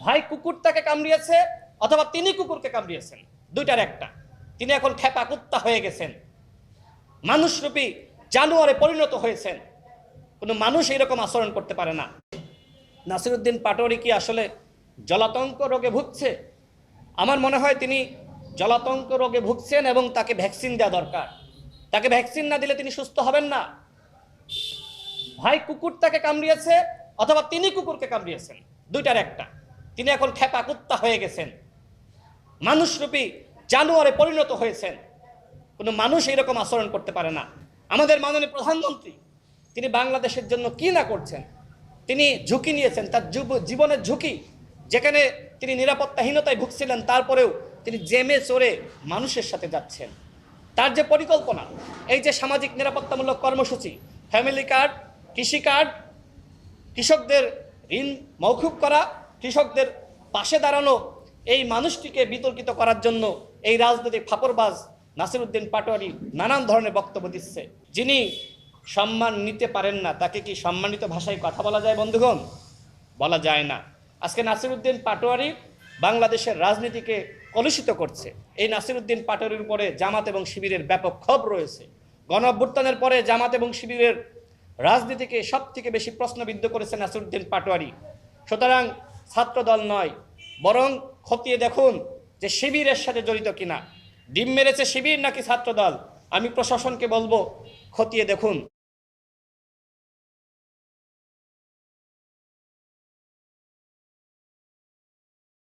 ভাই কুকুর তাকে কামড়িয়েছে অথবা তিনি কুকুরকে কামড়িয়েছেন, দুইটার একটা। তিনি এখন খেপা কুত্তা হয়ে গেছেন, মানুষরূপী জানোয়ারে পরিণত হয়েছেন। কোনো মানুষ এরকম আচরণ করতে পারে না। নাসিরউদ্দিন পাটোয়ারি কি আসলে জলাতঙ্ক রোগে ভুগছে? আমার মনে হয় তিনি জলাতঙ্ক রোগে ভুগছেন এবং তাকে ভ্যাকসিন দেওয়া দরকার। তাকে ভ্যাকসিন না দিলে তিনি সুস্থ হবেন না। ভাই কুকুর তাকে কামড়িয়েছে অথবা তিনি কুকুরকে কামড়িয়েছেন, দুইটার একটা। তিনি এখন খেপা কুত্তা হয়ে গেছেন, মানুষরূপী জানোয়ারে পরিণত হয়েছেন। কোনো মানুষ এরকম আচরণ করতে পারে না। আমাদের মাননীয় প্রধানমন্ত্রী তিনি বাংলাদেশের জন্য কি না করছেন। তিনি ঝুঁকি নিয়েছেন, তার জীবনের ঝুঁকি, যেখানে তিনি নিরাপত্তাহীনতায় ভুগছিলেন, তারপরেও তিনি জেমে চড়ে মানুষের সাথে যাচ্ছেন। তার যে পরিকল্পনা, এই যে সামাজিক নিরাপত্তামূলক কর্মসূচি, ফ্যামিলি কার্ড, কৃষি কার্ড, কৃষকদের ঋণ মওকুফ করা, কৃষকদের পাশে দাঁড়ানো, এই মানুষটিকে বিতর্কিত করার জন্য এই রাজনৈতিক ফাপড়বাজ নাসিরউদ্দিন পাটোয়ারি নানান ধরনের বক্তব্য দিচ্ছে। যিনি সম্মান নিতে পারেন না, তাকে কি সম্মানিত ভাষায় কথা বলা যায় বন্ধুগণ? বলা যায় না। আজকে নাসিরউদ্দিন পাটোয়ারি বাংলাদেশের রাজনীতিকে কলুষিত করছে। এই নাসিরউদ্দিন পাটোয়ারির উপরে জামাত এবং শিবিরের ব্যাপক ক্ষোভ রয়েছে। গণ অভ্যুত্থানের পরে জামাত এবং শিবিরের রাজনীতিকে সব থেকে বেশি প্রশ্নবিদ্ধ করেছে নাসিরউদ্দিন পাটোয়ারি। সুতরাং ছাত্রদল নয়, বরং খতিয়ে দেখুন যে শিবিরের সাথে জড়িত কিনা। ডিম মেরেছে শিবির নাকি ছাত্রদল? আমি প্রশাসনকে বলবো, খতিয়ে দেখুন।